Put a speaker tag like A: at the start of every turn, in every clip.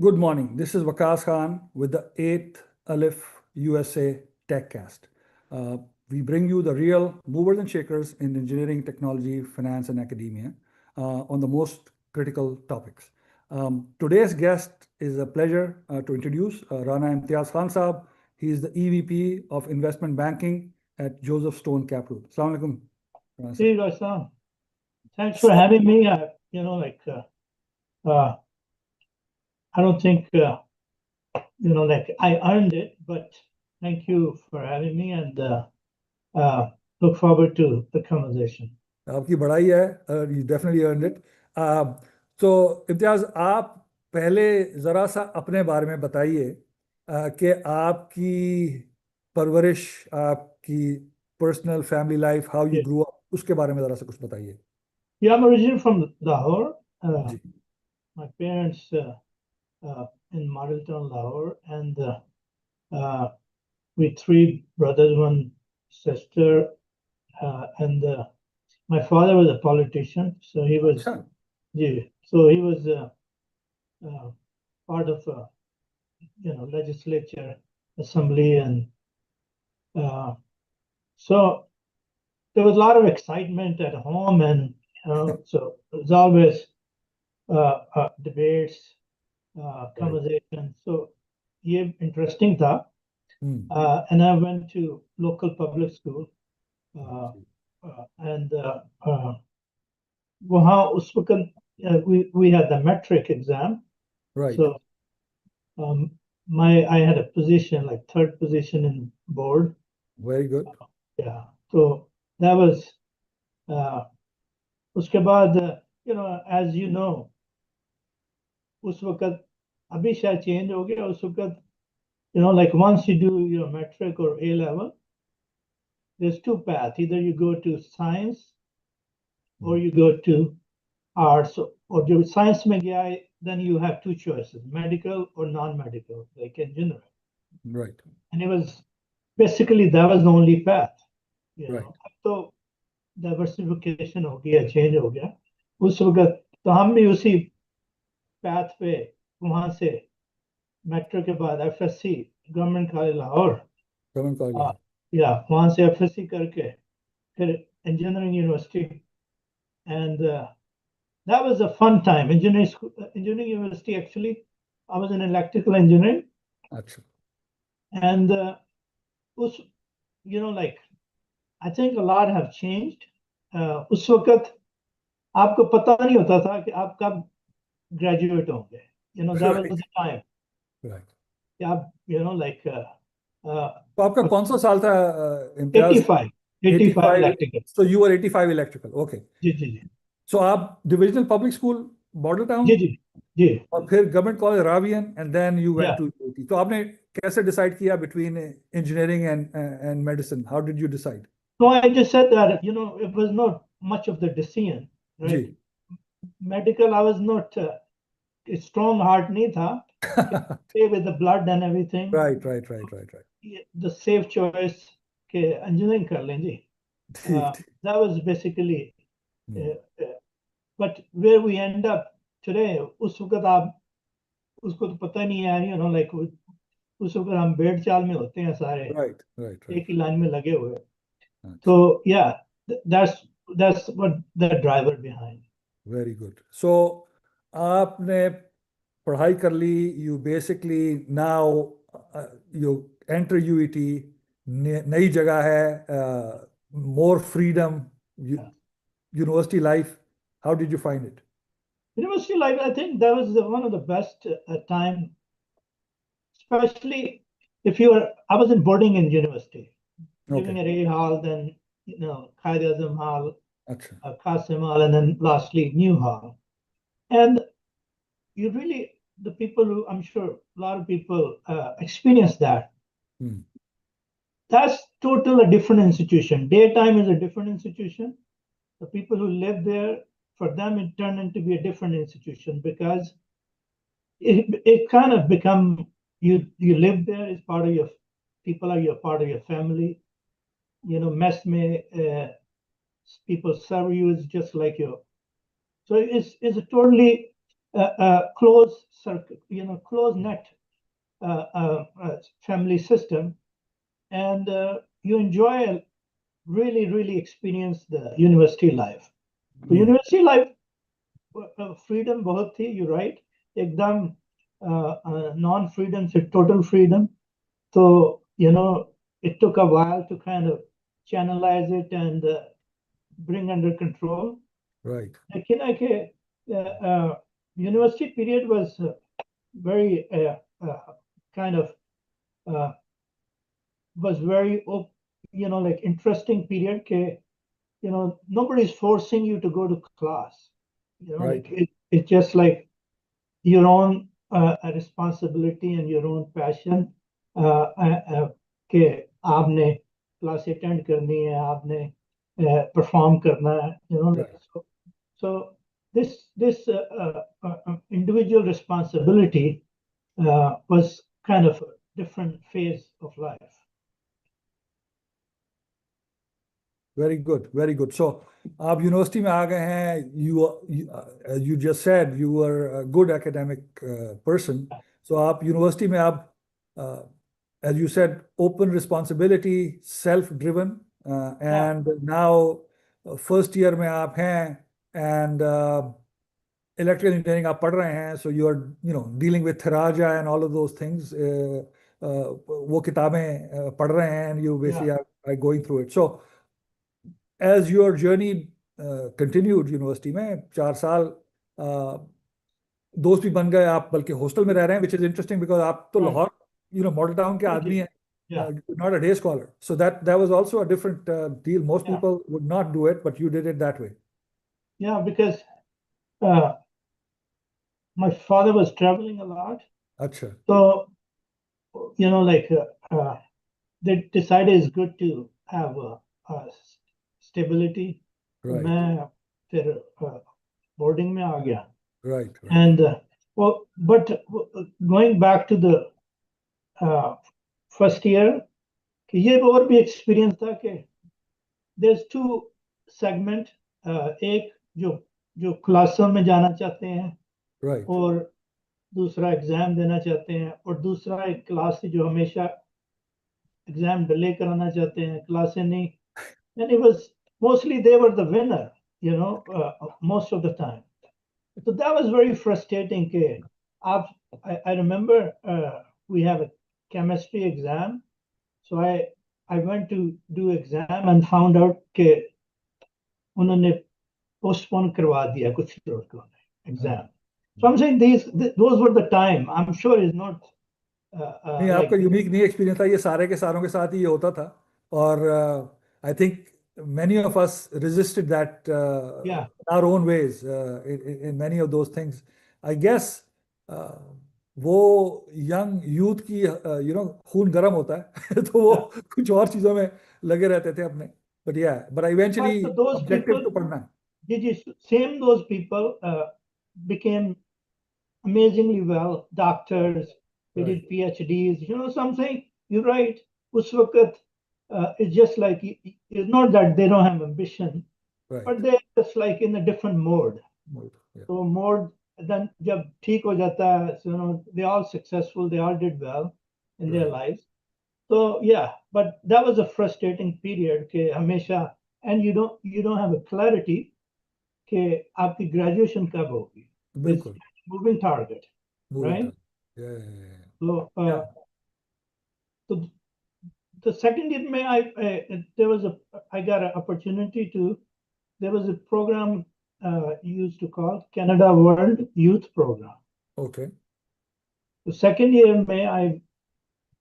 A: Good morning. This is Waqas Khan with the 8th Alif USA TechCAST. We bring you the real movers and shakers in engineering, technology, finance, and academia on the most critical topics. Today's guest is a pleasure to introduce Raana Imtiaz Khan Saab. He is the EVP of Investment Banking at Joseph Stone Capital. Assalamu alaikum, Rana sir.
B: Hey, Rasan. Thanks for having me. I don't think, I earned it, but thank you for having me and look forward to the conversation.
A: आपकी बड़ाई है, you definitely earned it. So Imtiaz, आप पहले ज़रा सा अपने बारे में बताइए कि आपकी परवरिश, आपकी personal family life, how you grew up, उसके बारे में ज़रा सा कुछ बताइए.
B: Yeah, I'm originally from Lahore.
A: Ji.
B: My parents in Model Town, Lahore, and we three brothers, one sister, and my father was a politician, so he was,
A: अच्छा.
B: yeah, so he was part of legislature, assembly, and so there was a lot of excitement at home, and so it was always debates, conversations. So yeah, interesting था. And I went to local public school, and वहाँ उस वक्त we had the metric exam.
A: Right.
B: So I had a position, like third position in board.
A: Very good.
B: Yeah. So that was उसके बाद as you know, उस वक्त अभी शायद change हो गया. उस वक्त like once you do your metric or A level, there's two paths. Either you go to science or you go to arts, or जो science में गया है, then you have two choices, medical or non-medical, like engineering.
A: Right.
B: And it was basically that was the only path.
A: Right.
B: तो diversification हो गया, change हो गया. उस वक्त तो हम भी उसी path पे वहाँ से मेट्रिक के बाद FSC गवर्नमेंट कॉलेज लाहौर, या वहाँ से FSC करके फिर engineering university, and that was a fun time. Engineering university, actually, I was in electrical engineering.
A: अच्छा.
B: And I think a lot have changed. उस वक्त आपको पता नहीं होता था कि आप कब graduate होंगे. That was the time.
A: Right.
B: आप
A: तो आपका कौन सा साल था, Imtiaz?
B: 85 electrical.
A: So you were 85 electrical. Okay.
B: जी.
A: So आप divisional public school model town,
B: जी,
A: और फिर government college Ravian, and then you went to UET. तो आपने कैसे डिसाइड किया between engineering and medicine? How did you decide?
B: So I just said that it was not much of the decision, right?
A: जी.
B: Medical, I was not strong heart नहीं था. Stay with the blood and everything.
A: Right.
B: The safe choice के engineering कर लें जी. That was basically but where we end up today, उस वक्त आप उसको तो पता नहीं है, like उस वक्त हम बेड चाल में होते हैं सारे.
A: Right.
B: एक ही लाइन में लगे हुए. So yeah, that's what the driver behind.
A: Very good. So आपने पढ़ाई कर ली. You basically now you enter UET. नई जगह है, more freedom, university life. How did you find it?
B: University life, I think that was one of the best time, especially if I was in boarding in university, living at A Hall, then Qaid Azam Hall, Qasim Hall, and then lastly New Hall. And you really, the people who, I'm sure a lot of people experience that. That's totally a different institution. Daytime is a different institution. The people who live there, for them, it turned into be a different institution, because it kind of become, you live there, it's part of your, people are your part of your family. Mess mein, people serve you, is just like you. So it's a totally close circuit, close net family system, and you enjoy really experience the university life. The university life freedom बहुत थी, you're right, एकदम non-freedom से total freedom. So it took a while to kind of channelize it and bring under control.
A: Right.
B: लेकिन university period was very kind of was very like interesting period. Nobody's forcing you to go to class.
A: Right.
B: Like it's just like your own responsibility and your own passion. कि आपने class attend करनी है, आपने perform करना है,
A: Right.
B: so this individual responsibility was kind of a different phase of life.
A: Very good, very good. So, आप university में आ गए हैं. You just said you were a good academic person. So, आप यूनिवर्सिटी में आप as you said, open responsibility, self-driven, and now first year में आप हैं, and electrical engineering आप पढ़ रहे हैं. So you are dealing with Thiraja and all of those things. वो किताबें पढ़ रहे हैं, and you basically are going through it. So as your journey continued university में 4 साल, दोस्त भी बन गए आप, बल्कि हॉस्टल में रह रहे हैं, which is interesting because आप तो लाहौर मॉडल टाउन के आदमी हैं, not a day scholar. So that was also a different deal. Most people would not do it, but you did it that way.
B: Yeah, because my father was traveling a lot.
A: Acha.
B: So like they decided it's good to have stability.
A: Right.
B: मैं फिर boarding में आ गया.
A: Right.
B: And but going back to the first year, ये और भी experience था कि there's two segment. एक जो क्लासों में जाना चाहते हैं,
A: right,
B: और दूसरा एग्जाम देना चाहते हैं, और दूसरा एक क्लास जो हमेशा एग्जाम डिले कराना चाहते हैं, क्लासें नहीं. And it was mostly they were the winner, most of the time. So that was very frustrating. I remember we have a chemistry exam. So I went to do exam and found out कि उन्होंने postpone करवा दिया कुछ लोगों को exam. So I'm saying those were the time. I'm sure it's not
A: नहीं, आपका unique नहीं एक्सपीरियंस था, ये सारे के सारों के साथ ही ये होता था. और I think many of us resisted that in our own ways in many of those things. I guess वो यंग यूथ की खून गर्म होता है तो वो कुछ और चीजों में लगे रहते थे अपने. but eventually
B: those
A: objective
B: people,
A: तो पढ़ना
B: है. Those people became amazingly well, doctors, they did PhDs, something. You're right. उस वक्त it's just like, it's not that they don't have ambition, but they're just like in a different mode. So mode, then जब ठीक हो जाता है, they're all successful, they all did well in their lives. So but that was a frustrating period कि हमेशा, and you don't have a clarity कि आपकी graduation कब होगी. It's moving target, right? So the second year में I got an opportunity to, there was a program used to call Canada World Youth Program.
A: Okay.
B: The second year में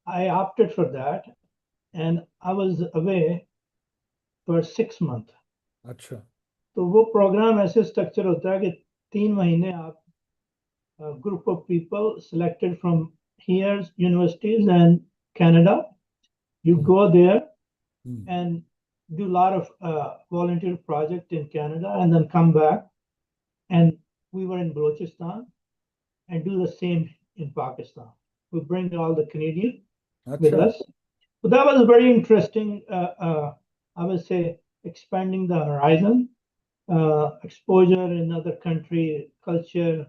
B: I opted for that, and I was away for 6 months.
A: अच्छा.
B: तो वो program ऐसे structure होता है कि 3 महीने आप a group of people selected from here universities and Canada, you go there and do a lot of volunteer project in Canada, and then come back. And we were in Balochistan and do the same in Pakistan. We bring all the Canadians with us. So that was very interesting. I would say expanding the horizon, exposure in other country, culture,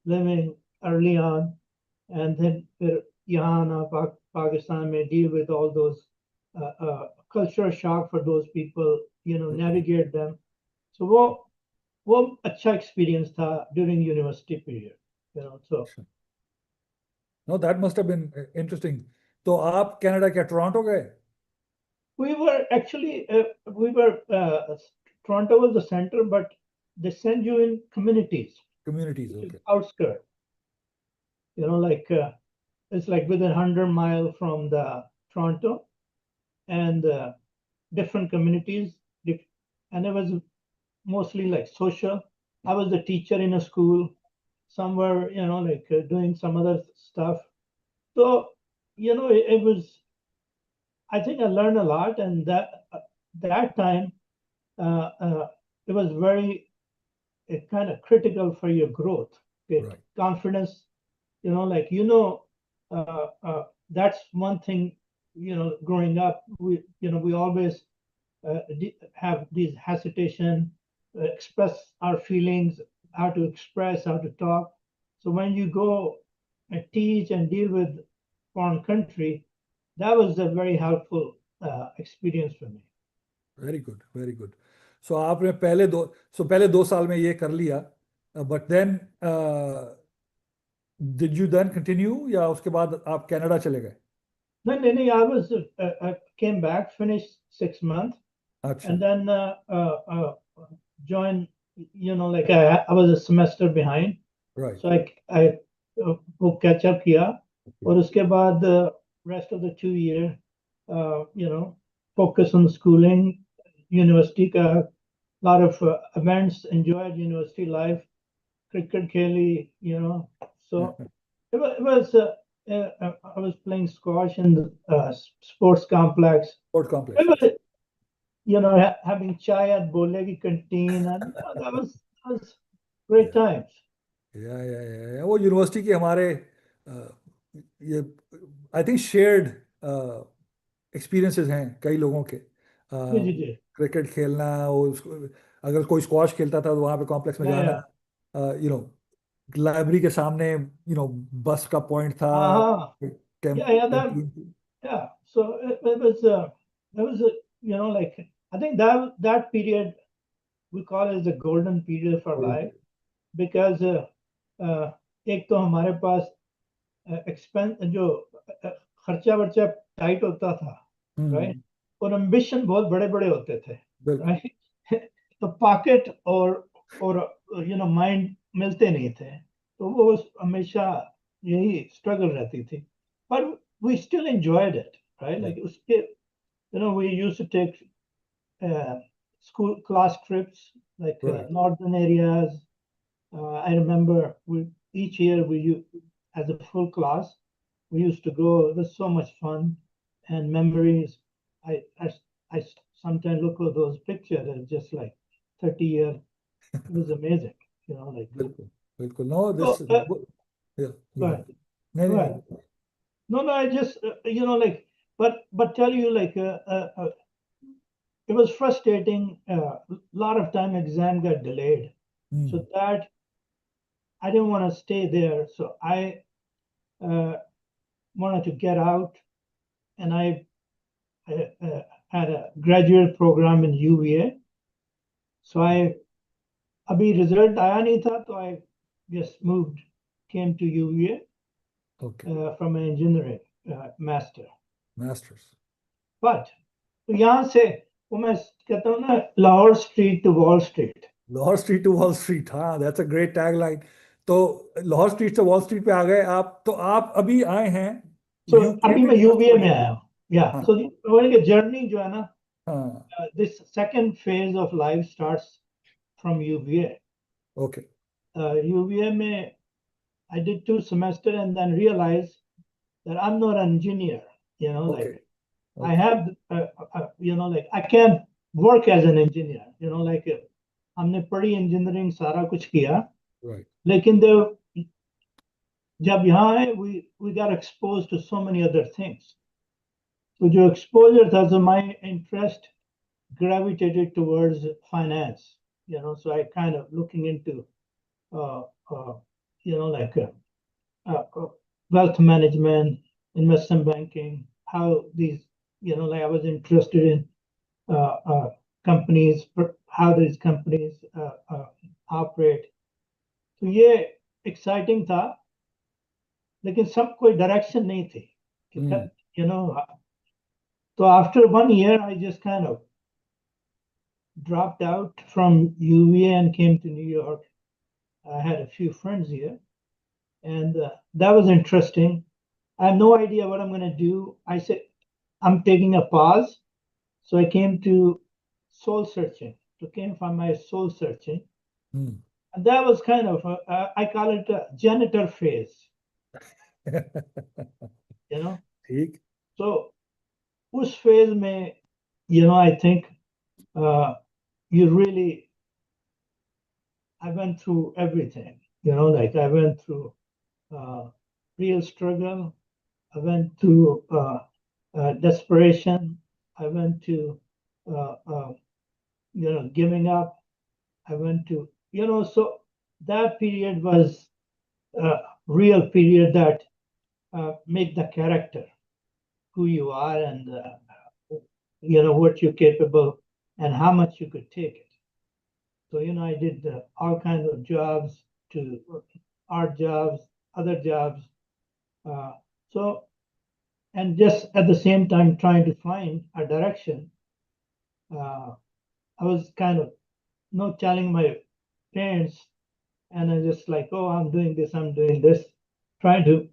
B: living early on, and then फिर यहाँ आना Pakistan में deal with all those cultural shock for those people, navigate them. So वो अच्छा experience था during university period, so.
A: No, that must have been interesting. तो आप Canada क्या टोरंटो गए?
B: We were actually, Toronto was the center, but they send you in communities.
A: Communities, okay.
B: Outskirts. It's like within 100 miles from the Toronto, and different communities. And it was mostly like social. I was the teacher in a school. Some were, doing some other stuff. So, it was, I think I learned a lot, and that time, it was very kind of critical for your growth. Okay?
A: Right.
B: Confidence, that's one thing, growing up, we always have these hesitation, express our feelings, how to express, how to talk. So when you go and teach and deal with foreign country, that was a very helpful experience for me.
A: Very good, very good. So आपने पहले 2 साल में ये कर लिया, but then did you then continue या उसके बाद आप कनाडा चले गए?
B: No, I came back, finished 6 months,
A: अच्छा.
B: and then joined, I was a semester behind.
A: Right.
B: So I वो catch up किया, और उसके बाद rest of the 2 year, focus on schooling, university का, lot of events, enjoyed university life, cricket खेली, so it was I was playing squash in the sports complex.
A: Sport complex.
B: It was, having chai at Bole ki canteen, and that was great times.
A: या वो university के हमारे ये I think shared experiences हैं कई लोगों के.
B: जी.
A: Cricket खेलना, अगर कोई स्क्वाश खेलता था तो वहाँ पे कॉम्प्लेक्स में जाना, लाइब्रेरी के सामने बस का पॉइंट था.
B: Yeah. So it was I think that period we call it the golden period of our life, because एक तो हमारे पास एक्सपेंस जो खर्चा वर्चा टाइट होता था, राइट, और एम्बिशन बहुत बड़े बड़े होते थे, राइट. तो पॉकेट और माइंड मिलते नहीं थे, तो वो हमेशा यही स्ट्रगल रहती थी. पर we still enjoyed it, right? Like उसके, we used to take school class trips, like northern areas. I remember each year as a full class, we used to go. It was so much fun and memories. I sometimes look at those pictures and just like 30 years. It was amazing, like.
A: बिल्कुल. No, this.
B: Go ahead.
A: नहीं.
B: No, I just but tell you, like, it was frustrating. A lot of time exam got delayed, so that I didn't want to stay there. So I wanted to get out, and I had a graduate program in UVA. So अभी result आया नहीं था, तो I just came to UVA.
A: Okay.
B: From an engineering
A: Masters.
B: But यहाँ से वो मैं कहता हूँ ना, Lahore street to Wall Street.
A: Lahore street to Wall Street, हाँ, दैट्स अ ग्रेट टैगलाइन. तो लाहौर स्ट्रीट से वॉल स्ट्रीट पे आ गए आप. तो आप अभी आए हैं.
B: So अभी मैं UVA में आया हूँ. Yeah. So the journey जो है ना, this second phase of life starts from UVA.
A: Okay.
B: UVA में I did 2 semesters and then realized that I'm not an engineer. Like I have, like I can't work as an engineer. Like हमने पढ़ी engineering सारा कुछ किया.
A: Right.
B: लेकिन जब यहाँ आए, we got exposed to so many other things. So जो exposure था, so my interest gravitated towards finance. So I kind of looking into like wealth management, investment banking, how these, like I was interested in companies, how these companies operate. तो ये exciting था, लेकिन सब कोई direction नहीं थी. So after 1 year, I just kind of dropped out from UVA and came to New York. I had a few friends here, and that was interesting. I have no idea what I'm going to do. I said, I'm taking a pause. So I came to soul searching, came from my soul searching. And that was kind of, I call it a janitor phase. So उस phase में, I think I went through everything, like I went through real struggle. I went through desperation. I went to, giving up. I went to, so that period was a real period that make the character who you are and, what you're capable and how much you could take it. So, I did all kinds of jobs, to art jobs, other jobs. And just at the same time trying to find a direction. I was kind of not telling my parents, and I just like, oh, I'm doing this, trying to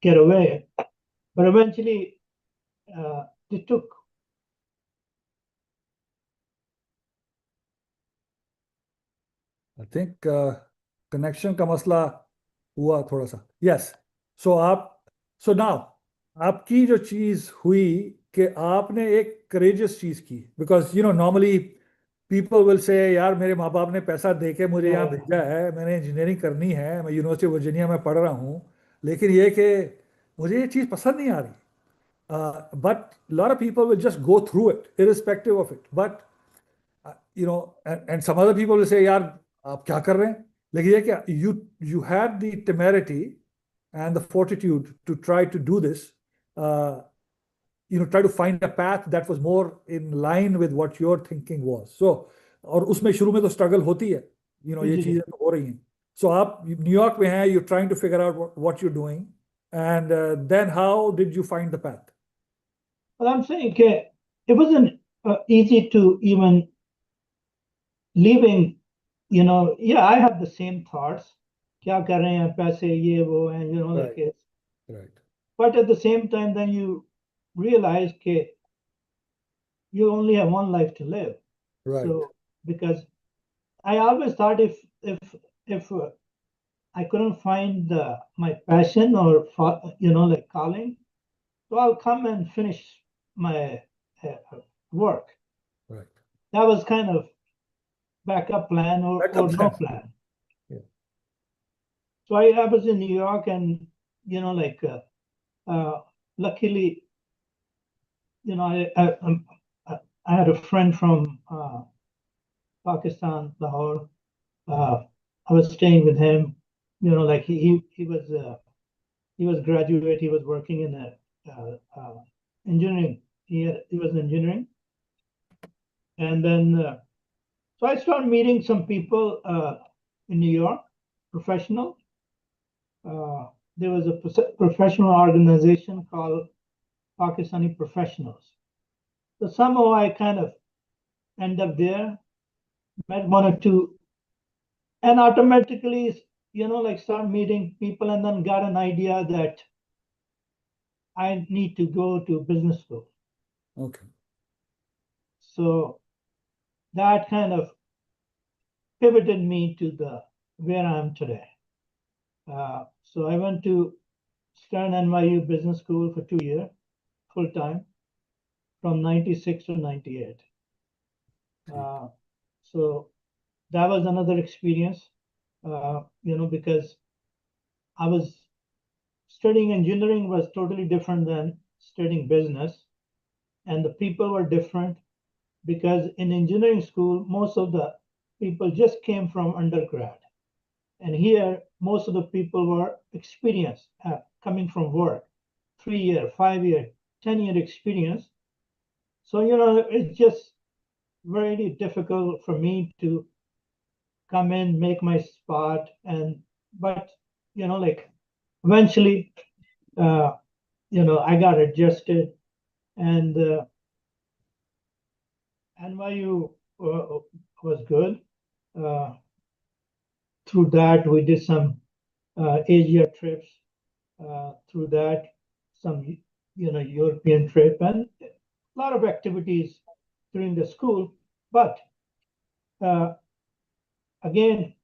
B: get away. But eventually, it took.
A: I think connection का मसला हुआ थोड़ा सा. Yes. So now आपकी जो चीज हुई कि आपने एक courageous चीज की, because normally people will say यार मेरे माँ बाप ने पैसा दे के मुझे यहाँ भेजा है, मैंने इंजीनियरिंग करनी है, मैं यूनिवर्सिटी वर्जीनिया में पढ़ रहा हूँ, लेकिन ये कि मुझे ये चीज़ पसंद नहीं आ रही. But a lot of people will just go through it irrespective of it. But and some other people will say यार आप क्या कर रहे हैं, लेकिन ये क्या you had the temerity and the fortitude to try to do this, try to find a path that was more in line with what your thinking was. So और उसमें शुरू में तो struggle होती है, ये चीजें तो हो रही हैं. So आप न्यूयॉर्क में हैं, you're trying to figure out what you're doing, and then how did you find the path?
B: Well, I'm saying it wasn't easy to even leaving, I have the same thoughts. क्या कर रहे हैं पैसे ये वो, and like it.
A: Right.
B: But at the same time, then you realize that you only have one life to live.
A: Right.
B: So because I always thought if I couldn't find my passion or like calling, so I'll come and finish my work.
A: Right.
B: That was kind of backup plan or no plan.
A: Yeah.
B: So I was in New York, and like luckily, I had a friend from Pakistan, Lahore. I was staying with him. Like he was graduate. He was working in engineering. He was in engineering, and then so I started meeting some people in New York, professional. There was a professional organization called Pakistani Professionals. So somehow I kind of end up there, met one or two, and automatically, like start meeting people, and then got an idea that I need to go to business school.
A: Okay.
B: So that kind of pivoted me to where I am today. So I went to Stern NYU Business School for 2 years, full time, from 96 to 98. So that was another experience, because I was studying engineering was totally different than studying business, and the people were different because in engineering school, most of the people just came from undergrad. And here most of the people were experienced, coming from work, 3-year, 5-year, 10-year experience. So, it's just very difficult for me to come in, make my spot, but eventually, I got adjusted, and NYU was good. Through that, we did some Asia trips. Through that, some European trip, and a lot of activities during the school. But again,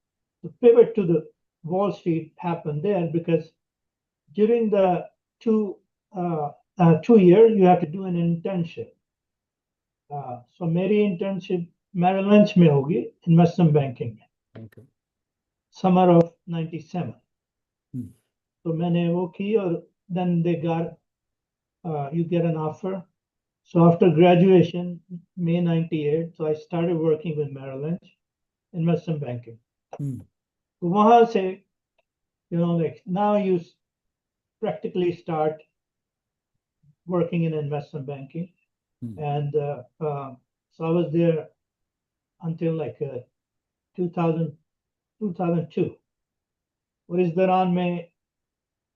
B: the pivot to the Wall Street happened there, because during the 2 year you have to do an internship. So मेरी internship Merrill Lynch में होगी, investment banking में,
A: Okay.
B: summer of '97.
A: Hmm.
B: तो मैंने वो की, और then they got you get an offer. So after graduation, May '98, so I started working with Merrill Lynch, investment banking.
A: Hmm.
B: तो वहाँ से, now you practically start working in investment banking.
A: Hmm.
B: And so I was there until 2002. और इस दौरान में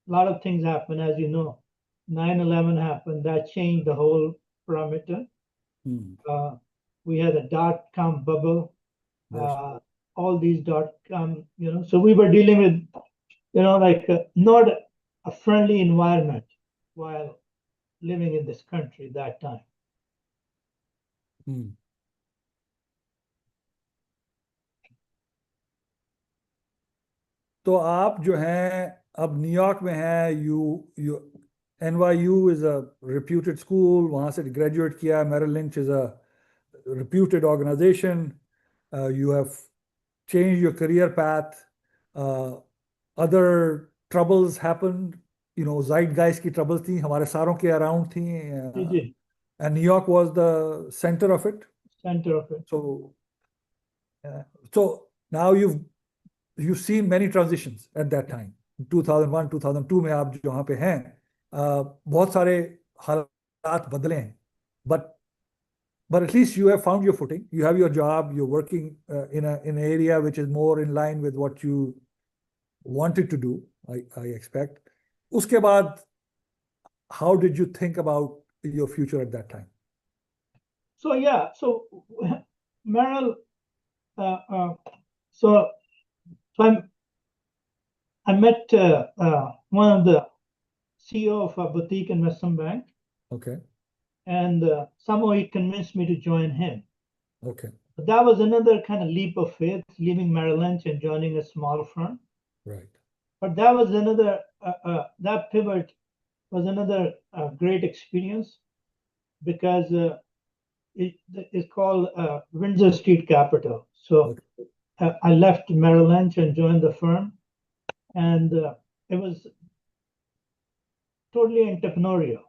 B: a lot of things happened, as you know. 9/11 happened, that changed the whole parameter.
A: Hmm.
B: We had a dot-com bubble,
A: Yes.
B: all these dot-com, so we were dealing with, not a friendly environment while living in this country that time.
A: Hmm. तो आप जो हैं अब New York में हैं, you NYU is a reputed school, वहाँ से graduate किया. Merrill Lynch is a reputed organization. You have changed your career path. Other troubles happened, zeitgeist की troubles थी, हमारे सारों के around थी, and New York was the center of it.
B: Center of it.
A: So now you've seen many transitions at that time. 2001, 2002 में आप जहाँ पे हैं, बहुत सारे हालात बदले हैं, but at least you have found your footing. You have your job. You're working in an area which is more in line with what you wanted to do, I expect. उसके बाद, how did you think about your future at that time?
B: So Merrill, so I met one of the CEO of a boutique investment bank.
A: Okay.
B: And somehow he convinced me to join him.
A: Okay.
B: But that was another kind of leap of faith, leaving Merrill Lynch and joining a small firm.
A: Right.
B: But that was another, that pivot was another great experience, because it's called Windsor Street Capital. So okay. I left Merrill Lynch and joined the firm, and it was totally entrepreneurial.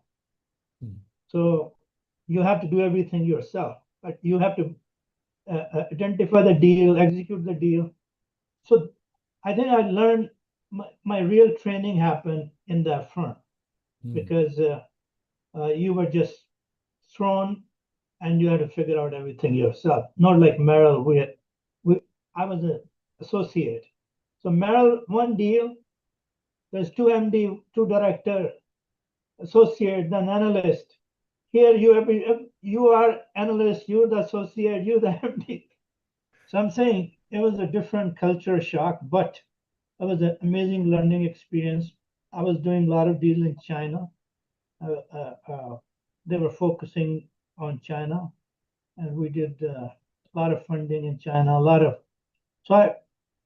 B: So you have to do everything yourself, but you have to identify the deal, execute the deal. So I think I learned my real training happened in that firm, because you were just thrown and you had to figure out everything yourself. Not like Merrill, I was an associate. So Merrill, one deal, there's 2 MD, 2 director, associate, then analyst. Here you are analyst, you're the associate, you're the MD. So I'm saying it was a different culture shock, but it was an amazing learning experience. I was doing a lot of deals in China. They were focusing on China, and we did a lot of funding in China.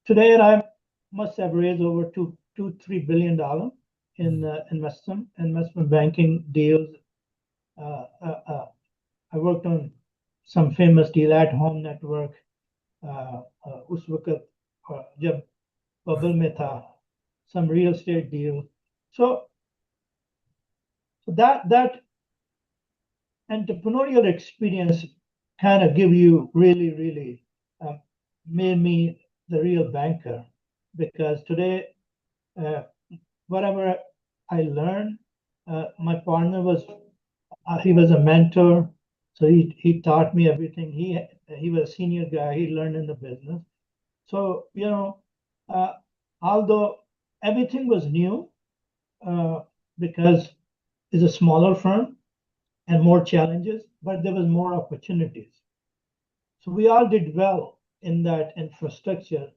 B: Today I must have raised over $2-3 billion in investment banking deals. I worked on some famous deal at Home Network. उस वक्त जब bubble में था, some real estate deal. So that entrepreneurial experience kind of give you really made me the real banker, because today Whatever I learned, my partner he was a mentor, so he taught me everything. He was a senior guy. He learned in the business. So although everything was new, because it's a smaller firm and more challenges, but there was more opportunities. So we all did well in that infrastructure.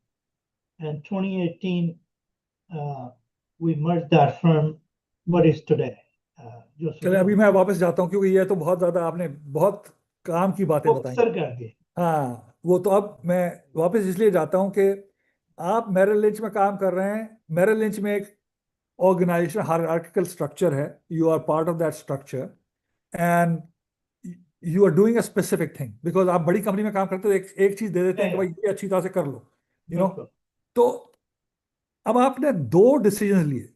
B: And 2018, we merged that firm, what is today.
A: चले अभी मैं वापस जाता हूँ क्योंकि ये तो बहुत ज्यादा आपने बहुत काम की बातें बताई।
B: सर कर दी।
A: हाँ, वो तो अब मैं वापस इसलिए जाता हूँ कि आप मेरिल लिंच में काम कर रहे हैं। मेरिल लिंच में एक ऑर्गेनाइजेशन हायरार्किकल स्ट्रक्चर है, you are part of that structure and you are doing a specific thing because आप बड़ी कंपनी में काम करते हो, एक चीज दे देते हैं कि भाई ये अच्छी तरह से कर लो, तो अब आपने दो डिसीजन लिए।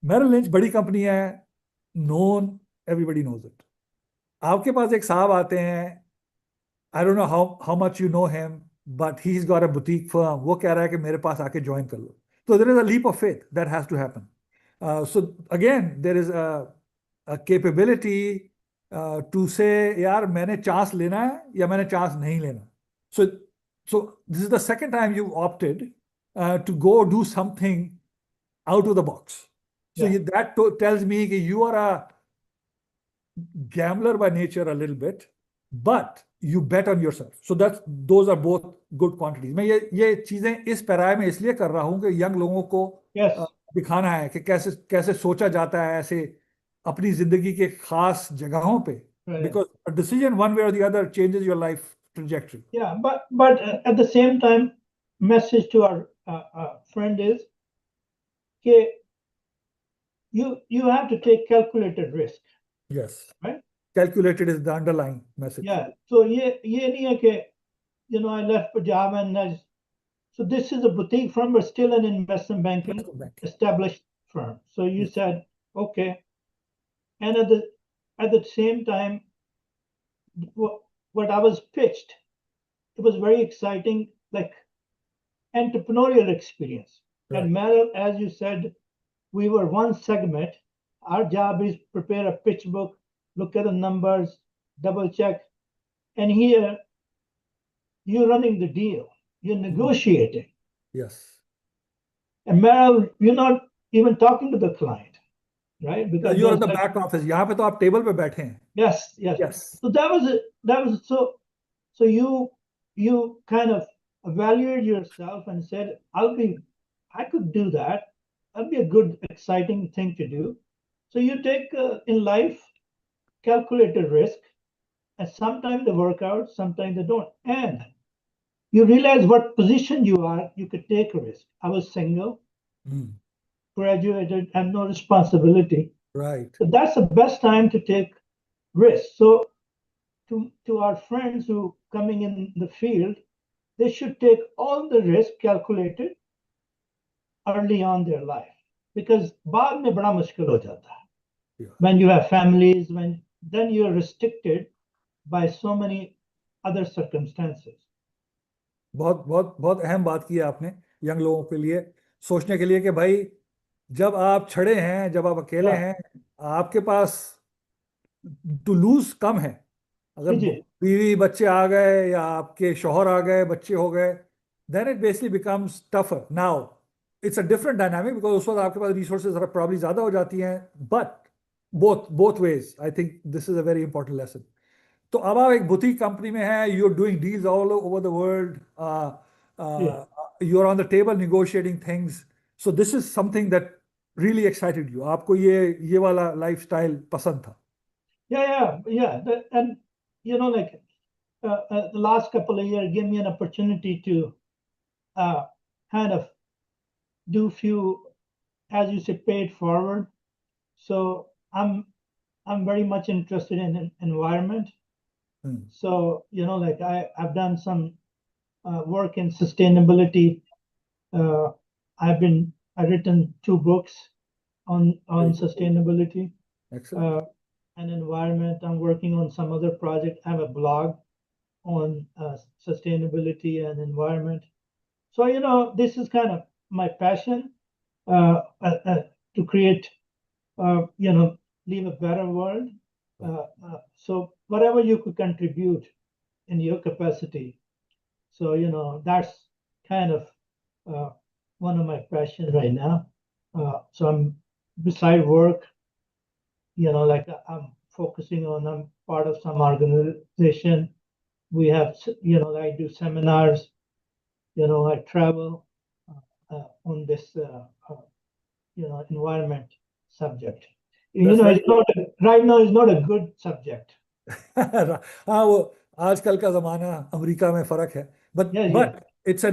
A: मेरिल लिंच बड़ी कंपनी है, नोन, एवरीबडी नोज इट। आपके पास एक साहब आते हैं, I don't know how much you know him, but he is got a boutique firm, वो कह रहा है कि मेरे पास आके ज्वाइन कर लो। तो there is a leap of faith that has to happen. So again there is a capability to say यार मैंने चांस लेना है या मैंने चांस नहीं लेना। So so this is the second time you opted to go do something out of the box. So that tells me that you are a gambler by nature a little bit, but you bet on yourself. So those are both good quantities. मैं ये चीजें इस पैराए में इसलिए कर रहा हूँ कि यंग लोगों को दिखाना है कि कैसे कैसे सोचा जाता है ऐसे अपनी जिंदगी के खास जगहों पे, because a decision one way or the other changes your life trajectory.
B: Yeah, but at the same time, message to our friend is that you have to take calculated risk.
A: Yes.
B: Right?
A: Calculated is the underlying message.
B: Yeah. So ये नहीं है कि I left Punjab and so this is a boutique firm, but still an investment banking established firm. So you said, okay. And at the same time, what I was pitched, it was very exciting, like entrepreneurial experience. Right. And Merrill, as you said, we were one segment. Our job is prepare a pitch book, look at the numbers, double check. And here, you're running the deal. You're negotiating.
A: Yes.
B: And Merrill, you're not even talking to the client, right?
A: Because you're in the back office. यहाँ पे तो आप table पे बैठे हैं.
B: Yes. So that was so you kind of evaluated yourself and said, I could do that. That'd be a good, exciting thing to do. So you take in life calculated risk, and sometimes they work out, sometimes they don't. And you realize what position you are, you could take a risk. I was single, graduated, have no responsibility.
A: Right.
B: So that's the best time to take risks. So to our friends who coming in the field, they should take all the risk calculated early on their life, because बाद में बड़ा मुश्किल हो जाता है. When you have families, then you are restricted by so many other circumstances.
A: बहुत बहुत बहुत अहम बात की है आपने यंग लोगों के लिए सोचने के लिए कि भाई जब आप छड़े हैं, जब आप अकेले हैं, आपके पास टू लूज कम है। अगर बीवी बच्चे आ गए या आपके शौहर आ गए, बच्चे हो गए, then it basically becomes tougher. Now it's a different dynamic because उस वक्त आपके पास resources probably ज़्यादा हो जाती हैं, but both ways I think this is a very important lesson. तो अब आप एक बुटीक कंपनी में हैं, you are doing deals all over the world, you are on the table negotiating things, so this is something that really excited you. आपको ये वाला lifestyle पसंद था?
B: Yeah. And like the last couple of years gave me an opportunity to kind of do few, as you say, paid forward. So I'm very much interested in environment. So like I've done some work in sustainability. I've written 2 books on sustainability.
A: Excellent.
B: And environment. I'm working on some other project. I have a blog on sustainability and environment. So this is kind of my passion. to create, leave a better world. So whatever you could contribute in your capacity. So, that's kind of one of my passions right now. So I'm beside work, like I'm focusing on, I'm part of some organization. We have, I do seminars, I travel on this, environment subject.
A: That's very
B: It's not right now. It's not a good subject.
A: हाँ, वो आजकल का जमाना America में फर्क है, but
B: Yeah,
A: but it's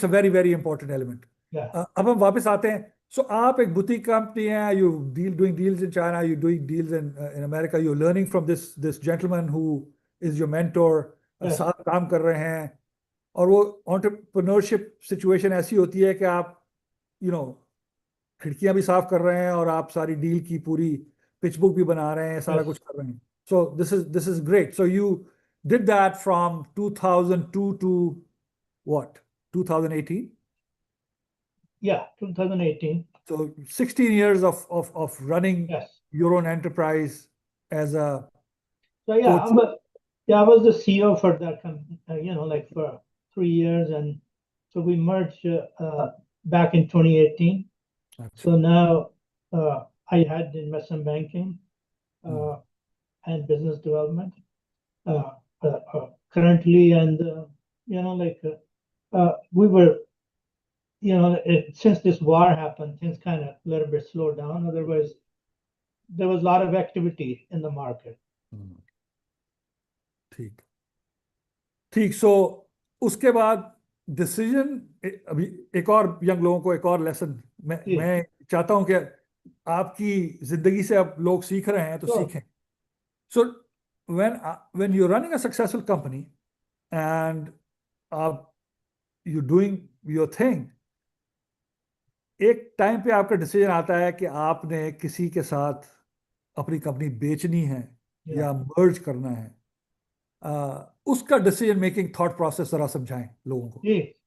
A: a very very important element.
B: yeah.
A: अब हम वापस आते हैं. सो आप एक बुटीक कंपनी है, you doing deals in China, you doing deals in America, you learning from this gentleman who is your mentor.
B: Yes.
A: साथ काम कर रहे हैं, और वो एंटरप्रेन्योरशिप सिचुएशन ऐसी होती है कि आप खिड़कियां भी साफ कर रहे हैं और आप सारी डील की पूरी पिच बुक भी बना रहे हैं, सारा
B: Yes.
A: कुछ कर रहे हैं. सो this is great. So you did that from 2002 to what, 2018?
B: Yeah, 2018.
A: So 16 years of running
B: Yes.
A: your own enterprise as a
B: So yeah,
A: coach.
B: I was the CEO for that company, like for 3 years, and so we merged back in 2018.
A: अच्छा.
B: So now I had investment banking and business development currently, and we were, since this war happened, things kind of a little bit slowed down. Otherwise, there was a lot of activity in the market.
A: ठीक ठीक. सो उसके बाद decision, अभी एक और young लोगों को एक और लेसन मैं चाहता हूं कि आपकी जिंदगी से अब लोग सीख रहे हैं तो
B: Sure.
A: सीखें. सो when you're running a successful company and you're doing your thing, एक टाइम पे आपका डिसीजन आता है कि आपने किसी के साथ अपनी कंपनी बेचनी है या मर्ज करना है. उसका डिसीजन मेकिंग थॉट प्रोसेस जरा समझाएं लोगों को.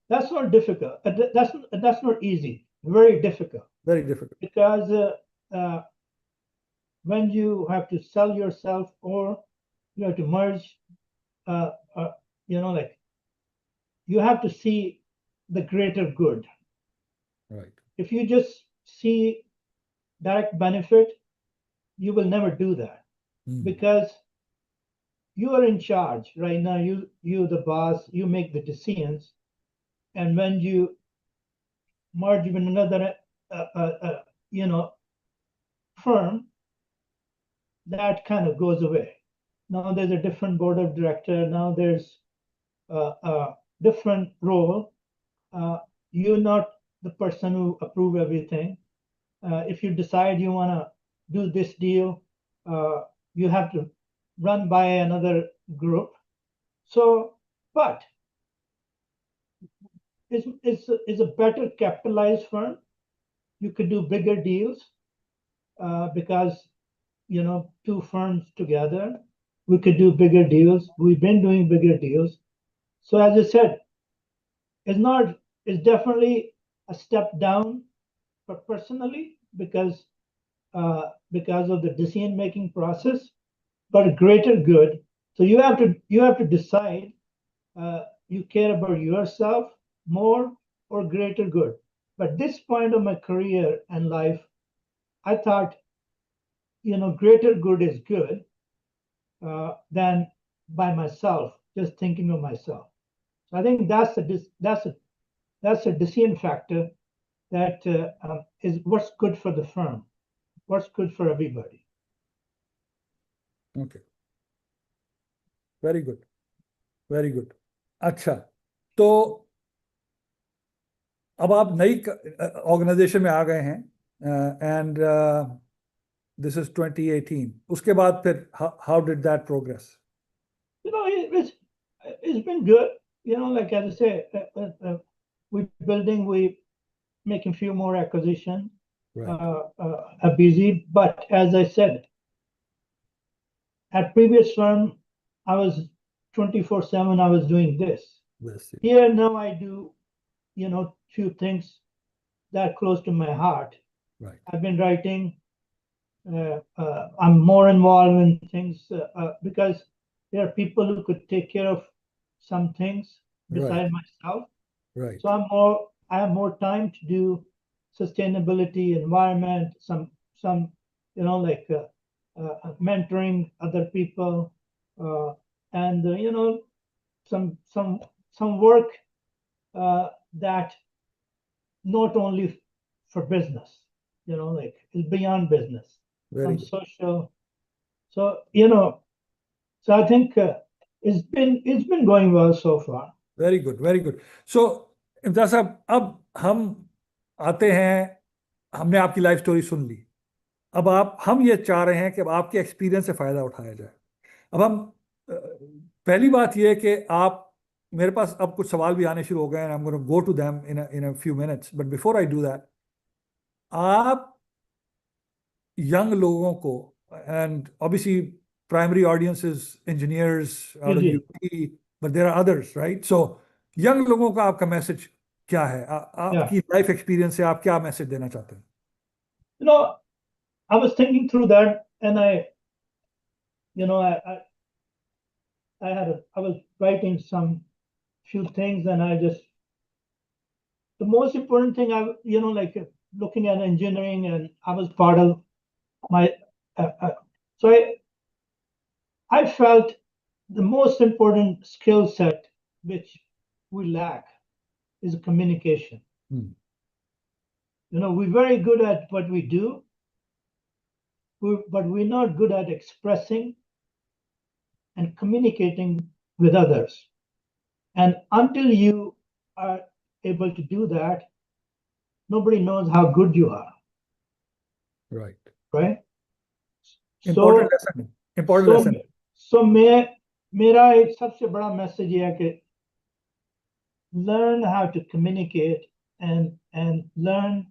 B: That's not difficult. That's not easy. Very difficult.
A: Very difficult.
B: Because when you have to sell yourself or you have to merge, like you have to see the greater good.
A: Right.
B: If you just see direct benefit, you will never do that because you are in charge right now. You the boss. You make the decisions, and when you merge with another, firm, that kind of goes away. Now there's a different board of director. Now there's a different role. You're not the person who approve everything. If you decide you want to do this deal, you have to run by another group. So, but it's a better capitalized firm. You could do bigger deals because, two firms together, we could do bigger deals. We've been doing bigger deals. So as I said, it's definitely a step down for personally because of the decision-making process, but a greater good. So you have to decide you care about yourself more or greater good. But this point of my career and life, I thought, greater good is good than by myself, just thinking of myself. So I think that's a decision factor that is what's good for the firm, what's good for everybody.
A: Okay. Very good. Very good. अच्छा, तो अब आप नई organisation में आ गए हैं and this is 2018. उसके बाद फिर how did that progress?
B: It's been good. Like as I say, we're building, we making few more acquisitions. Are busy, but as I said, at previous firm, I was 24/7. I was doing this.
A: Yes.
B: Here now I do, few things that close to my heart.
A: Right.
B: I've been writing. I'm more involved in things because there are people who could take care of some things beside myself.
A: Right.
B: So I have more time to do sustainability, environment, some like mentoring other people, and some work that not only for business, like is beyond business,
A: Very
B: some
A: good.
B: social. So so I think it's been going well so far.
A: Very good, very good. So Imtiaz साहब, अब हम आते हैं, हमने आपकी life story सुन ली। अब हम ये चाह रहे हैं कि अब आपके एक्सपीरियंस से फ़ायदा उठाया जाए। अब हम पहली बात ये है कि आप, मेरे पास अब कुछ सवाल भी आने शुरू हो गए हैं। I am going to go to them in a few minutes, but before I do that, आप यंग लोगों को, and obviously primary audience is engineers out of UP, but there are others, right? So young लोगों का आपका message क्या है? आपकी life experience से आप क्या मैसेज देना चाहते हैं?
B: I was thinking through that, and I was writing some few things, and the most important thing, like looking at engineering, and I was part of my, so I felt the most important skill set which we lack is communication. We're very good at what we do, but we're not good at expressing and communicating with others. And until you are able to do that, nobody knows how good you are.
A: Right.
B: Right?
A: Important lesson. Important lesson.
B: So मेरा एक सबसे बड़ा message ये है कि learn how to communicate and learn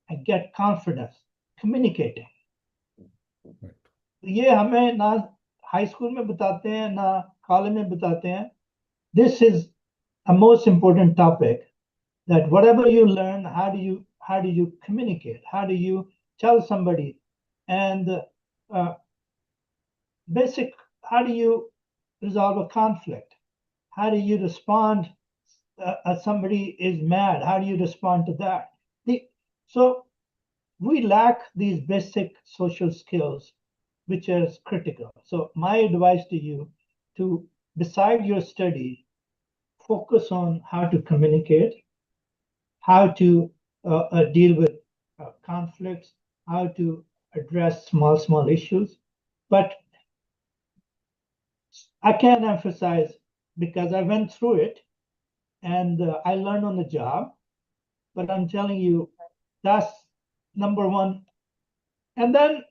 B: and get confidence communicating. ये हमें ना हाई स्कूल में बताते हैं, ना कॉलेज में बताते हैं. This is a most important topic, that whatever you learn, how do you communicate? How do you tell somebody? And basic, how do you resolve a conflict? How do you respond? Somebody is mad. How do you respond to that? So we lack these basic social skills, which is critical. So my advice to you, to beside your study, focus on how to communicate, how to deal with conflicts, how to address small issues. But I can't emphasize, because I went through it and I learned on the job, but I'm telling you, that's number one. And then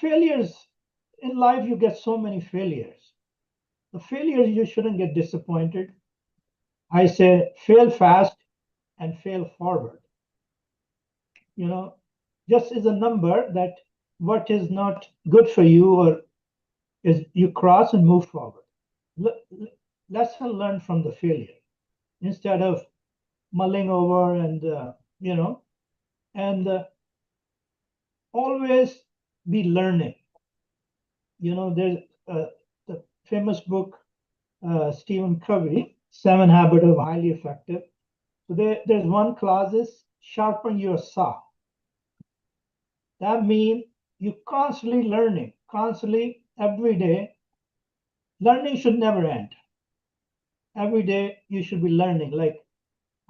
B: failures in life, you get so many failures. The failures, you shouldn't get disappointed. I say fail fast and fail forward. Just is a number that what is not good for you, or is you cross and move forward. Lesson learned from the failure, instead of mulling over and and always be learning. There's the famous book, Stephen Covey, 7 Habits of Highly Effective. So there's one clause is sharpen your saw. That means you're constantly learning, constantly, every day. Learning should never end. Every day you should be learning. Like,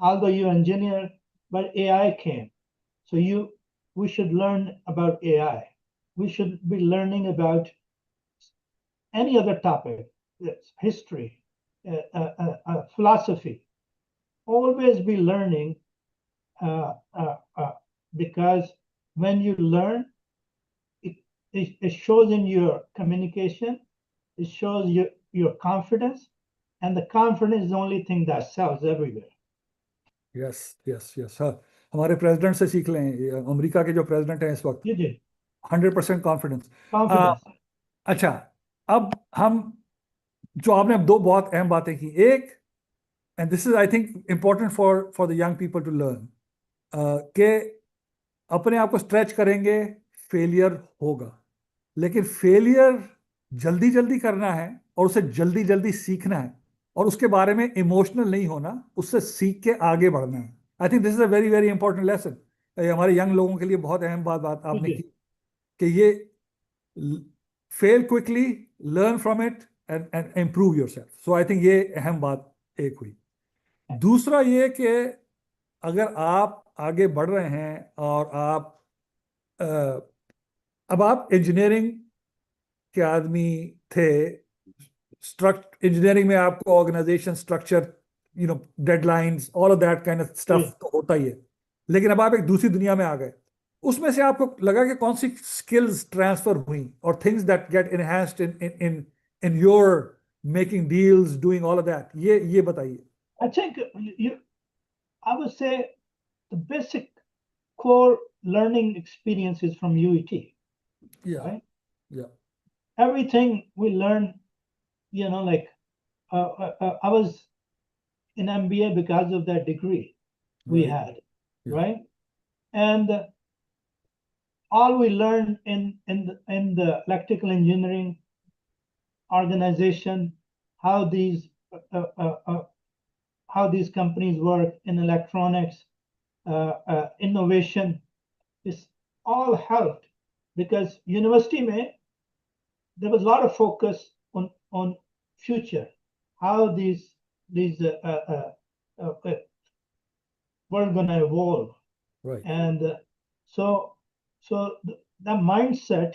B: although you're an engineer, but AI came. So we should learn about AI. We should be learning about any other topic, history, philosophy. Always be learning, because when you learn, it shows in your communication, it shows your confidence, and the confidence is the only thing that sells everywhere.
A: Yes. हाँ, हमारे president से सीख लें। America के जो president हैं इस वक्त, 100% कॉन्फिडेंस। अच्छा, अब हम जो आपने दो बहुत अहम बातें की, एक and this is, I think, important for the young people to learn, कि अपने आप को स्ट्रेच करेंगे, फेलियर होगा, लेकिन फेलियर जल्दी जल्दी करना है और उसे जल्दी जल्दी सीखना है, और उसके बारे में इमोशनल नहीं होना, उससे सीख के आगे बढ़ना है. I think this is a very very important lesson. हमारे यंग लोगों के लिए बहुत अहम बात आपने की, कि ये fail quickly, learn from it and improve your self. So I think ये अहम बात एक हुई. दूसरा ये कि अगर आप आगे बढ़ रहे हैं और अब आप इंजीनियरिंग के आदमी थे, इंजीनियरिंग में आपको organisation structure, deadlines, all of that kind of stuff तो होता ही है, लेकिन अब आप एक दूसरी दुनिया में आ गए. उसमें से आपको लगा कि कौन सी स्किल्स ट्रांसफर हुई, और things that get enhanced in in in your making deals, doing all of that, ये बताइए.
B: I think I would say the basic core learning experience is from UET.
A: Yeah.
B: Right?
A: Yeah.
B: Everything we learn, like I was in MBA because of that degree we
A: Right.
B: had,
A: Yeah.
B: right? And all we learned in the electrical engineering organization, how these companies work in electronics, innovation, is all helped because university there was a lot of focus on future, how these were going to evolve.
A: Right.
B: And so that mindset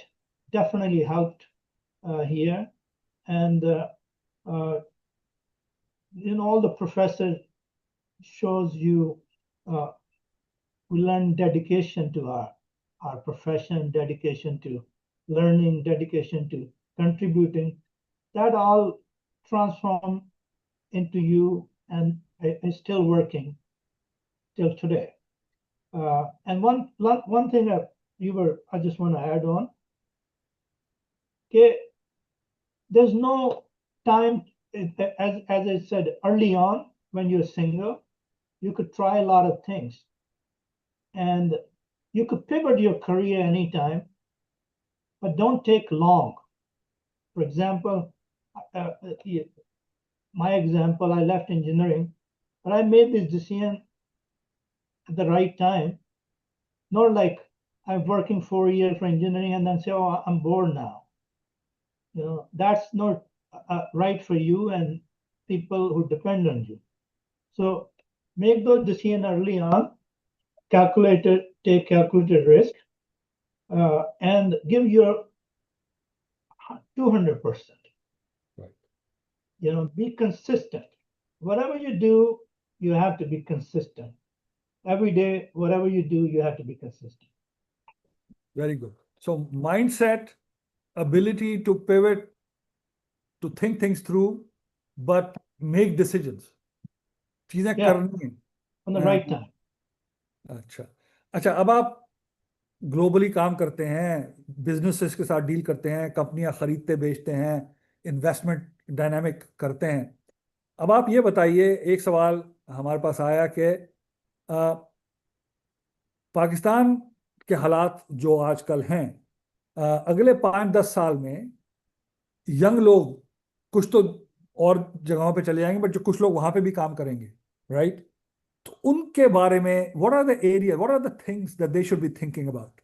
B: definitely helped here. And all the professor shows you we learn dedication to our profession, dedication to learning, dedication to contributing. That all transform into you, and is still working till today. And one thing I just want to add on. Okay, there's no time, as I said early on, when you're single, you could try a lot of things, and you could pivot your career anytime, but don't take long. For example, my example, I left engineering, but I made this decision at the right time. Not like I'm working 4 years for engineering and then say, oh, I'm bored now. That's not right for you and people who depend on you. So make those decisions early on, take calculated risk, and give your 200%.
A: Right.
B: Be consistent. Whatever you do, you have to be consistent. Every day, whatever you do, you have to be consistent.
A: Very good. So mindset, ability to pivot, to think things through, but make decisions. चीजें करनी है
B: on the right time.
A: अच्छा, अब आप globally काम करते हैं, businesses के साथ डील करते हैं, कंपनियां खरीदते बेचते हैं, इन्वेस्टमेंट डायनामिक करते हैं. अब आप ये बताइए, एक सवाल हमारे पास आया कि पाकिस्तान के हालात जो आजकल हैं, अगले 5-10 साल में यंग लोग कुछ तो और जगहों पे चले जाएंगे, बट जो कुछ लोग वहां पे भी काम करेंगे, राइट? तो उनके बारे में what are the area, what are the things that they should be thinking about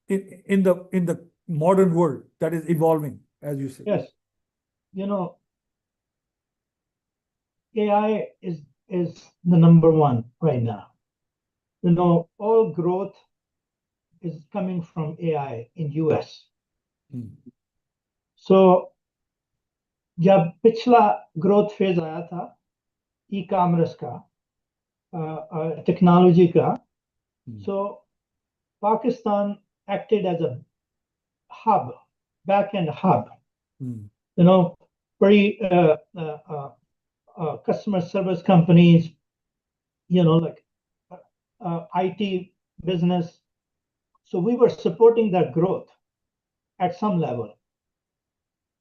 A: in the modern world that is evolving, as you say?
B: Yes, AI is the number one right now. All growth is coming from AI in US. So जब पिछला growth phase आया था e commerce का, technology का, so Pakistan acted as a hub, back-end hub. Very customer service companies, like IT business. So we were supporting that growth at some level.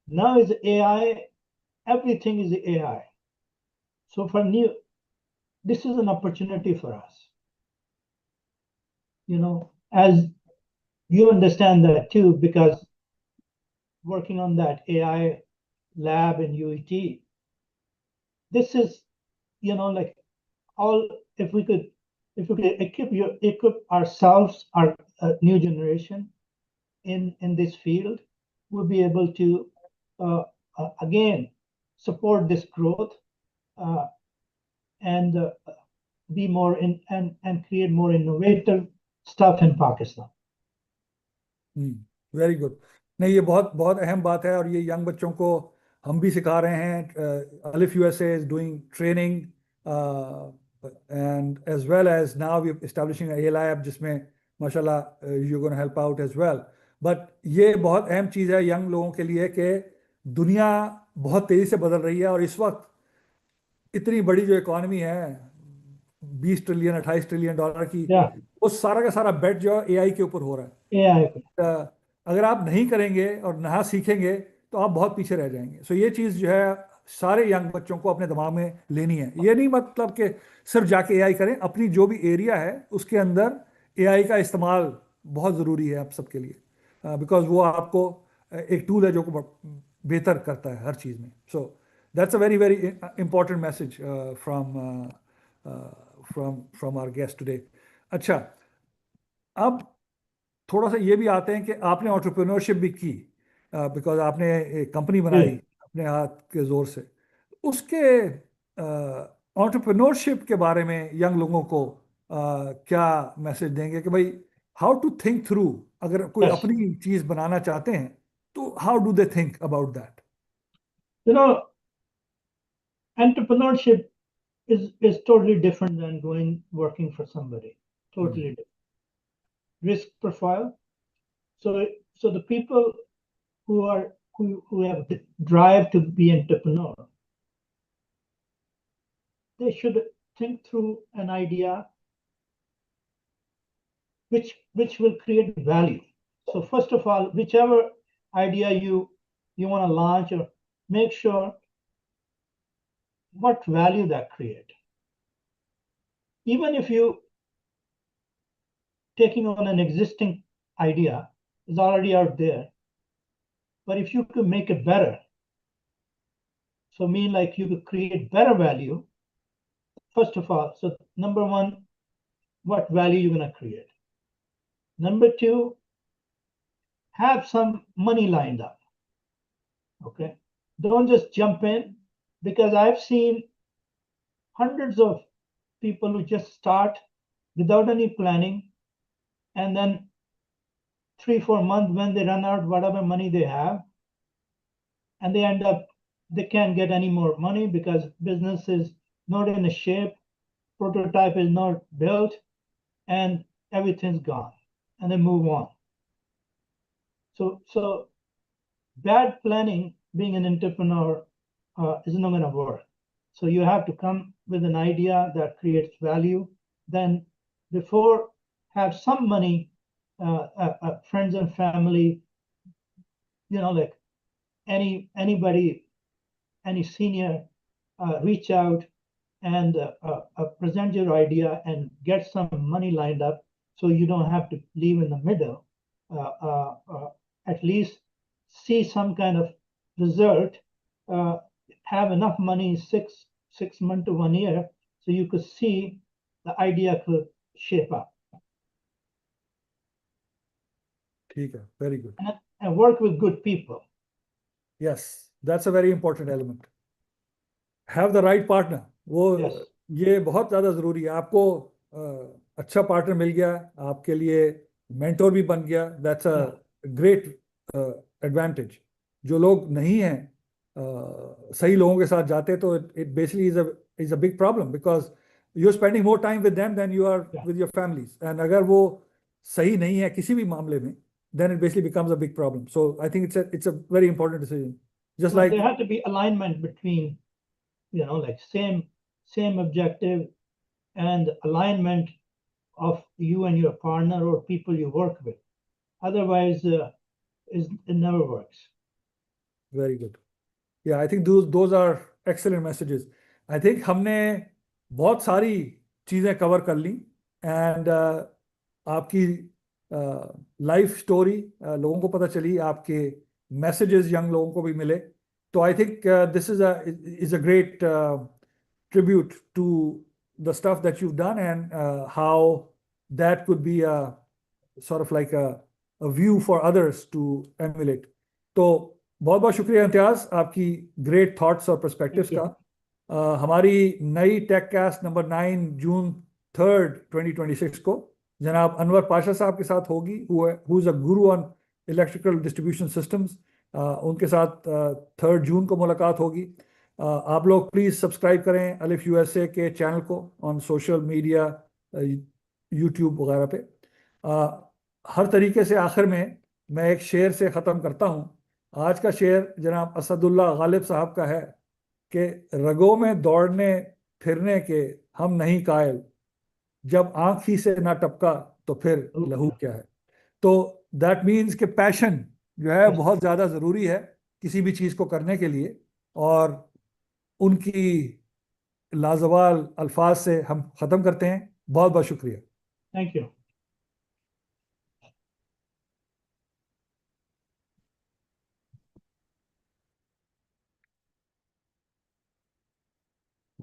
B: Now is AI, everything is AI. So this is an opportunity for us. As you understand that too, because working on that AI lab in UET, this is, like if we could equip ourselves, our new generation in this field, we'll be able to again support this growth and be more and create more innovative stuff in Pakistan.
A: Very good. नहीं, ये बहुत बहुत अहम बात है और ये young बच्चों को हम भी सिखा रहे हैं। Alif USA is doing training and as well as now we establishing a lab जिसमें माशाल्लाह you gonna help out as well. But ये बहुत अहम चीज़ है यंग लोगों के लिए कि दुनिया बहुत तेज़ी से बदल रही है और इस वक्त इतनी बड़ी जो इकॉनमी है 20 ट्रिलियन 28 ट्रिलियन डॉलर की,
B: Yeah,
A: वो सारा का सारा बेट जो है एआई के ऊपर हो रहा है।
B: AI पे।
A: अगर आप नहीं करेंगे और ना सीखेंगे तो आप बहुत पीछे रह जाएंगे। सो ये चीज़ जो है सारे यंग बच्चों को अपने दिमाग में लेनी है। ये नहीं मतलब कि सिर्फ जाके एआई करें, अपनी जो भी एरिया है उसके अंदर एआई का इस्तेमाल बहुत ज़रूरी है आप सबके लिए, बिकॉज वो आपको एक टूल है जो को बेहतर करता है हर चीज़ में। So that's a very very important message from from our guest today. अच्छा, अब थोड़ा सा ये भी आते हैं कि आपने एंटरप्रेन्योरशिप भी की, बिकॉज आपने एक कंपनी बनाई
B: जी।
A: अपने हाथ के जोर से। उसके एंटरप्रेन्योरशिप के बारे में यंग लोगों को क्या मैसेज देंगे कि भाई हाउ टू थिंक थ्रू, अगर कोई
B: Yes.
A: अपनी चीज बनाना चाहते हैं तो how do they think about that?
B: Entrepreneurship is totally different than working for somebody. Totally different. Risk profile. So the people who have the drive to be entrepreneur, they should think through an idea which will create value. So first of all, whichever idea you want to launch, or make sure what value that create. Even if you taking on an existing idea is already out there, but if you could make it better, so mean like you could create better value, first of all. So number one, what value you're going to create. Number two, have some money lined up. Okay, don't just jump in, because I've seen hundreds of people who just start without any planning, and then 3-4 months when they run out whatever money they have, and they end up, they can't get any more money because business is not in a shape, prototype is not built, and everything's gone, and they move on. So bad planning, being an entrepreneur, is not going to work. So you have to come with an idea that creates value. Then before, have some money, friends and family, like anybody, any senior, reach out and present your idea and get some money lined up, so you don't have to leave in the middle. At least see some kind of result, have enough money, 6 months to 1 year, so you could see the idea could shape up.
A: ठीक है, very good.
B: And work with good people.
A: Yes, that's a very important element. Have the right partner. वो
B: Yes.
A: ये बहुत ज़्यादा ज़रूरी है। आपको अच्छा पार्टनर मिल गया, आपके लिए मेंटोर भी बन गया, दैट्स अ ग्रेट एडवांटेज। जो लोग नहीं हैं सही लोगों के साथ जाते तो it basically is a big problem, because you are spending more time with them than you are with your families, and अगर वो सही नहीं है किसी भी मामले में, then it basically becomes a big problem. So I think it's a very important decision. Just like
B: there has to be alignment between, like same objective and alignment of you and your partner or people you work with. Otherwise, it never works.
A: very good. Yeah, I think those are excellent messages. I think हमने बहुत सारी चीज़ें cover कर ली, and आपकी life story लोगों को पता चली, आपके मैसेजेस यंग लोगों को भी मिले। तो I think this is a great tribute to the stuff that you've done, and how that could be a sort of like a view for others to emulate. तो बहुत बहुत शुक्रिया इम्तियाज, आपकी ग्रेट थॉट्स और पर्सपेक्टिव्स
B: थैंक
A: का।
B: You.
A: हमारी नई take cast number 9 जून 3 2026 को जनाब अनवर पाशा साहब के साथ होगी, who is a Guru on electrical distribution systems. उनके साथ 3 जून को मुलाकात होगी। आप लोग प्लीज़ सब्सक्राइब करें अलिफ यूएसए के चैनल को ऑन सोशल मीडिया, यूट्यूब वगैरह पे। हर तरीके से आखिर में मैं एक शेर से ख़त्म करता हूँ। आज का शेर जनाब असदुल्ला गालिब साहब का है कि रगों में दौड़ने फिरने के हम नहीं कायल, जब आँख ही से ना टपका तो फिर लहू क्या है। तो दैट मीन्स कि पैशन जो है
B: यस,
A: बहुत ज़्यादा ज़रूरी है किसी भी चीज़ को करने के लिए, और उनकी लाजवाल अल्फाज से हम ख़त्म करते हैं। बहुत बहुत शुक्रिया।
B: Thank you.